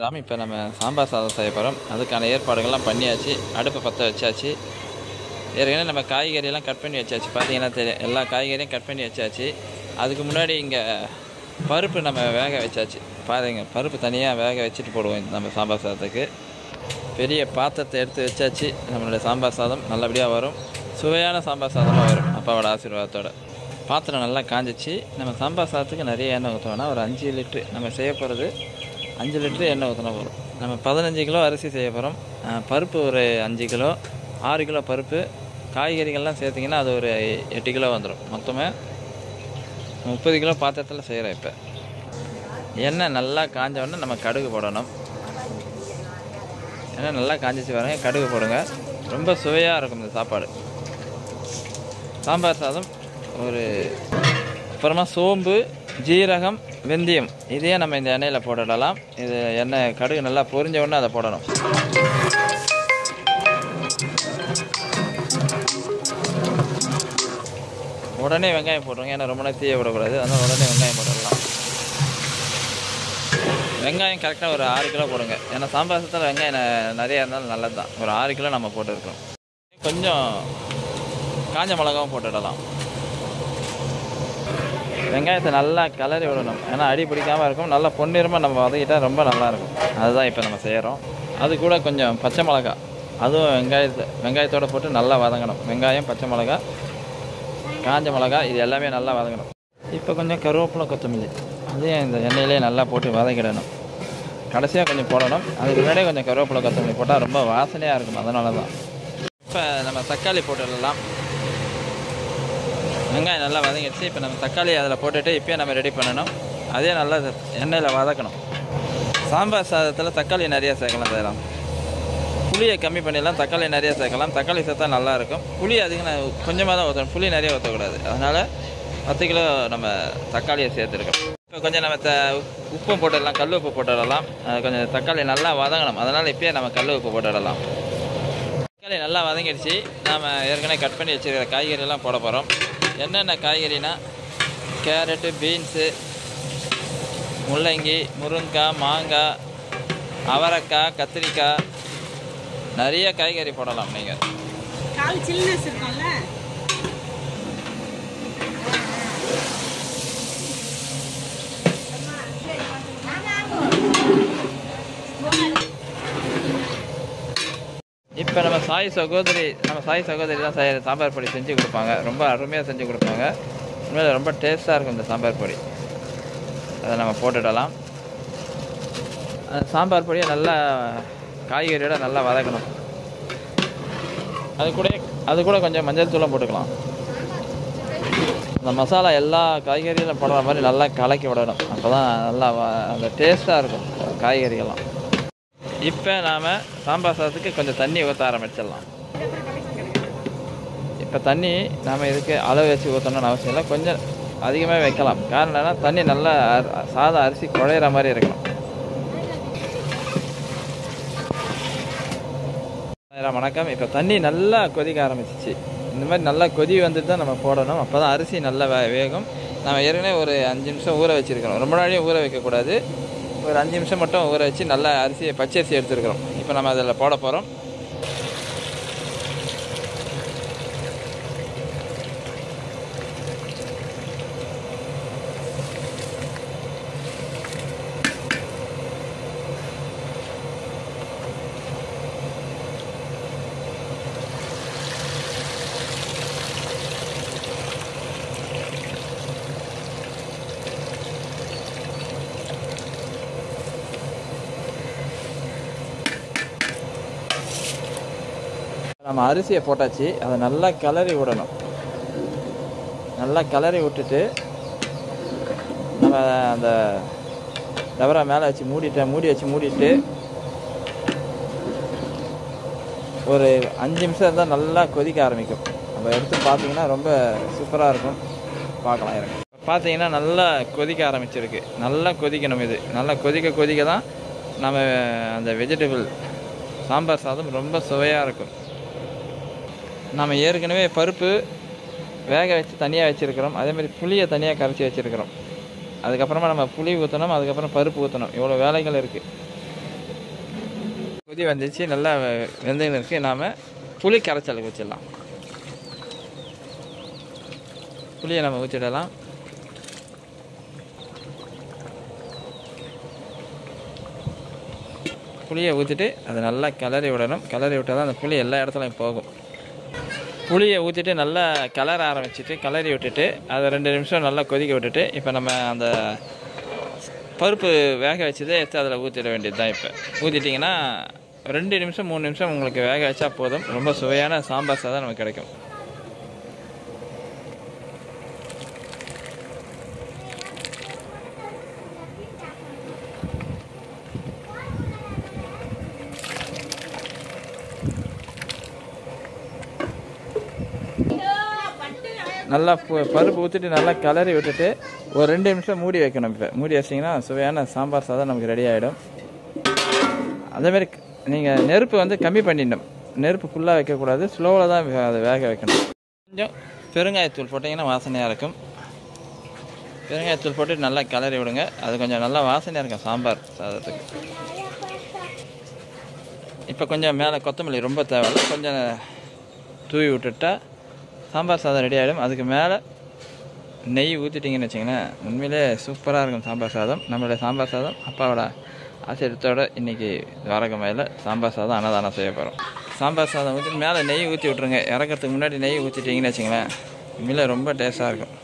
ராம், இப்போ நம்ம சாம்பார் சாதம் செய்ய போகிறோம். அதுக்கான ஏற்பாடுகள்லாம் பண்ணியாச்சு. அடுப்பை பற்ற வச்சாச்சு. ஏற்கனவே நம்ம காய்கறியெல்லாம் கட் பண்ணி வச்சாச்சு. பார்த்தீங்கன்னா தெரியும், எல்லா காய்கறியும் கட் பண்ணி வச்சாச்சு. அதுக்கு முன்னாடி இங்கே பருப்பு நம்ம வேக வச்சாச்சு. பாருங்க, பருப்பு தனியாக வேக வச்சுட்டு போடுவோம் நம்ம சாம்பார் சாதத்துக்கு. பெரிய பாத்திரத்தை எடுத்து வச்சாச்சு. நம்மளுடைய சாம்பார் சாதம் நல்லபடியாக வரும். சுவையான சாம்பார் சாதமாக வரும் அப்பாவோட ஆசீர்வாதத்தோட. பாத்திரம் நல்லா காஞ்சிச்சு. நம்ம சாம்பார் சாதத்துக்கு நிறைய எண்ணெய் ஊற்றுவோம்னா ஒரு 5 லிட்ரு நம்ம செய்ய போகிறது. 5 லிட்ரு எண்ணெய் ஊற்றினா போதும். நம்ம 15 கிலோ அரிசி செய்ய போகிறோம். பருப்பு ஒரு 5 கிலோ, 6 கிலோ பருப்பு, காய்கறிகள்லாம் சேர்த்திங்கன்னா அது ஒரு 8 கிலோ வந்துடும். மொத்தமாக 30 கிலோ பாத்திரத்தில் செய்கிறோம். இப்போ எண்ணெய் நல்லா காஞ்ச உடனே நம்ம கடுகு போடணும். எண்ணெய் நல்லா காஞ்சிச்சு பாருங்க, கடுகு போடுங்க. ரொம்ப சுவையாக இருக்கும் இந்த சாப்பாடு. சாம்பார் சாதம் அப்புறமா சோம்பு, ஜீரகம், வெந்தயம் இதையே நம்ம இந்த எண்ணெயில் போட்டுடலாம். இது எண்ணெய் கடுகு நல்லா பொரிஞ்ச உடனே அதை போடணும். உடனே வெங்காயம் போட்டுருங்க, ஏன்னா ரொம்ப நேரம் தீய விடக்கூடாது. அதனால் உடனே வெங்காயம் போட்டுடலாம். வெங்காயம் கரெக்டாக ஒரு 6 கிலோ போடுங்க. ஏன்னா சாம்பார் சாதத்தில் வெங்காயம் நிறையா இருந்தாலும் நல்லது தான். ஒரு 6 கிலோ நம்ம போட்டுருக்கோம். கொஞ்சம் காஞ்ச மிளகாவும் போட்டுடலாம். வெங்காயத்தை நல்லா கிளறி விடணும், ஏன்னா அடி பிடிக்காமல் இருக்கும். நல்லா பொன்னிறமாக நம்ம வதக்கிட்டால் ரொம்ப நல்லாயிருக்கும். அதுதான் இப்போ நம்ம செய்கிறோம். அது கூட கொஞ்சம் பச்சை மிளகா, அதுவும் வெங்காயத்தோடு போட்டு நல்லா வதங்கணும். வெங்காயம், பச்சை மிளகா, காஞ்ச மிளகா இது எல்லாமே நல்லா வதங்கணும். இப்போ கொஞ்சம் கருவேப்பிலை, கொத்தமல்லி அதையும் இந்த எண்ணெயிலே நல்லா போட்டு வதக்கிடணும். கடைசியாக கொஞ்சம் போடணும். அதுக்கு முன்னாடியே கொஞ்சம் கருவேப்பிலை, கொத்தமல்லி போட்டால் ரொம்ப வாசனையாக இருக்கும். அதனால தான். இப்போ நம்ம தக்காளி போட்டுடலாம். வெங்காயம் நல்லா வதங்கிடுச்சு. இப்போ நம்ம தக்காளி அதில் போட்டுட்டு இப்போயே நம்ம ரெடி பண்ணணும். அதே நல்லா எண்ணெயில் வதக்கணும். சாம்பார் சாதத்தில் தக்காளி நிறையா சேர்க்கலாம். செய்யலாம். புளியை கம்மி பண்ணிடலாம், தக்காளி நிறையா சேர்க்கலாம். தக்காளி சேர்த்தா நல்லாயிருக்கும். புளி அதிகம் கொஞ்சமாக தான் ஊற்றணும், புளி நிறைய ஊற்றக்கூடாது. அதனால் 10 கிலோ நம்ம தக்காளியை சேர்த்துருக்கோம். இப்போ கொஞ்சம் நம்ம உப்பும் போட்டுடலாம், கல் உப்பு போட்டுடலாம். கொஞ்சம் தக்காளி நல்லா வதங்கணும். அதனால் இப்போயே நம்ம கல் உப்பு போட்டுடலாம். தக்காளி நல்லா வதங்கிடுச்சு. நாம் ஏற்கனவே கட் பண்ணி வச்சுருக்கிற காய்கறியெல்லாம் போட போகிறோம். என்னென்ன காய்கறினா கேரட்டு, பீன்ஸு, முள்ளங்கி, முருங்கைக்காய், மாங்காய், அவரைக்காய், கத்திரிக்காய், நிறைய காய்கறி போடலாம். நீங்கள் இப்போ நம்ம சாய் சகோதரி தான் சாம்பார் பொடி செஞ்சு கொடுப்பாங்க. ரொம்ப அருமையாக செஞ்சு கொடுப்பாங்க. உண்மையில் ரொம்ப டேஸ்ட்டாக இருக்கும் இந்த சாம்பார் பொடி. அதை நம்ம போட்டுடலாம். சாம்பார் பொடியை நல்லா காய்கறியோட நல்லா வதக்கணும். அது கூட கொஞ்சம் மஞ்சள் தூளம் போட்டுக்கலாம். அந்த மசாலா எல்லா காய்கறிகளும் போடுற மாதிரி நல்லா கலக்கி விடணும். அப்போ தான் நல்லா அந்த டேஸ்ட்டாக இருக்கும் காய்கறிகள்லாம். இப்போ நாம் சாம்பார் சாதத்துக்கு கொஞ்சம் தண்ணி ஊற்ற ஆரம்பிச்சிடலாம். இப்போ தண்ணி நாம் இதுக்கு அளவு வச்சு ஊற்றணும்னு அவசியம் இல்லை. கொஞ்சம் அதிகமாக வைக்கலாம். காரணம் என்னன்னா தண்ணி நல்லா சாதம் அரிசி குழையிற மாதிரி இருக்கணும். வணக்கம். இப்போ தண்ணி நல்லா கொதிக்க ஆரம்பிச்சிச்சு. இந்த மாதிரி நல்லா கொதி வந்துட்டு தான் நம்ம போடணும். அப்போ தான் அரிசி நல்லா வேகும். நம்ம ஏற்கனவே ஒரு 5 நிமிஷம் ஊற வச்சுருக்கிறோம். ரொம்ப நாளையும் ஊற வைக்கக்கூடாது. ஒரு 5 நிமிஷம் மட்டும் ஊற வச்சு நல்லா பச்சரிசி எடுத்துருக்கிறோம். இப்போ நம்ம அதில் போட போகிறோம். நம்ம அரிசியை போட்டாச்சு. அதை நல்லா கிளறி விடணும். நல்லா கிளறி விட்டுட்டு நம்ம அந்த டவரா மேலே வச்சு மூடிட்டு ஒரு 5 நிமிஷம் இருந்தால் நல்லா கொதிக்க ஆரம்பிக்கும். நம்ம எடுத்து பார்த்தீங்கன்னா ரொம்ப சூப்பராக இருக்கும். பார்க்கலாம். இருக்கு பார்த்தீங்கன்னா நல்லா கொதிக்க ஆரம்பிச்சிருக்கு. நல்லா கொதிக்கணும். இது நல்லா கொதிக்க தான் நம்ம அந்த வெஜிடபிள் சாம்பார் சாதம் ரொம்ப சுவையாக இருக்கும். நம்ம ஏற்கனவே பருப்பு வேக வச்சு தனியாக வச்சுருக்கிறோம். அதேமாதிரி புளியை தனியாக கரைச்சி வச்சுருக்கிறோம். அதுக்கப்புறமா நம்ம புளி ஊற்றணும், அதுக்கப்புறம் பருப்பு ஊற்றணும். இவ்வளோ வேலைகள் இருக்குது. கொதி வந்துச்சு, நல்லா வெந்தயம் இருக்குது. நாம் புளி கரைச்சலுக்கு ஊற்றிடலாம். புளியை நம்ம ஊற்றிடலாம். புளியை ஊற்றிட்டு அதை நல்லா கிளறி விடணும். கிளறி விட்டால் தான் அந்த புளி எல்லா இடத்துலையும் போகும். புளியை ஊற்றிட்டு நல்லா கிளற ஆரம்பிச்சிட்டு கிளறி விட்டுட்டு அதை 2 நிமிஷம் நல்லா கொதிக்க விட்டுட்டு இப்போ நம்ம அந்த பருப்பு வேக வச்சதே எடுத்து அதில் ஊற்றிட வேண்டியது தான். இப்போ ஊற்றிட்டிங்கன்னா 2 நிமிஷம் 3 நிமிஷம் உங்களுக்கு வேக வச்சா போதும். ரொம்ப சுவையான சாம்பார் சாதம் நமக்கு கிடைக்கும். நல்லா பருப்பு ஊற்றிட்டு நல்லா கிளறி விட்டுட்டு ஒரு 2 நிமிஷம் மூடி வைக்கணும். இப்போ மூடி வச்சிங்கன்னா சுவையான சாம்பார் சாதம் நமக்கு ரெடி ஆகிடும். அதேமாதிரி நீங்கள் நெருப்பு வந்து கம்மி பண்ணிடணும். நெருப்பு ஃபுல்லாக வைக்கக்கூடாது, ஸ்லோவில் தான் அதை வேக வைக்கணும். கொஞ்சம் பெருங்காயத்தூள் போட்டிங்கன்னா வாசனையாக இருக்கும். பெருங்காயத்தூள் போட்டு நல்லா கிளறி விடுங்க. அது கொஞ்சம் நல்லா வாசனையாக இருக்கும் சாம்பார் சாதத்துக்கு. இப்போ கொஞ்சம் மேலே கொத்தமல்லி ரொம்ப தேவையில்லை, கொஞ்சம் தூவி விட்டுட்டா சாம்பார் சாதம் ரெடி ஆகிடும். அதுக்கு மேலே நெய் ஊற்றிட்டிங்கன்னு வச்சிங்களேன், உண்மையிலே சூப்பராக இருக்கும் சாம்பார் சாதம். நம்மளுடைய சாம்பார் சாதம் அப்பாவோட ஆச்சரியத்தோடு இன்றைக்கி துவாரகமையில் சாம்பார் சாதம் அன்னதானம் செய்ய போகிறோம். சாம்பார் சாதம் ஊற்றி மேலே நெய் ஊற்றி விட்ருங்க. இறக்கிறதுக்கு முன்னாடி நெய் ஊற்றிட்டிங்கன்னு வச்சிங்களேன், உண்மையிலே ரொம்ப டேஸ்ட்டாக இருக்கும்.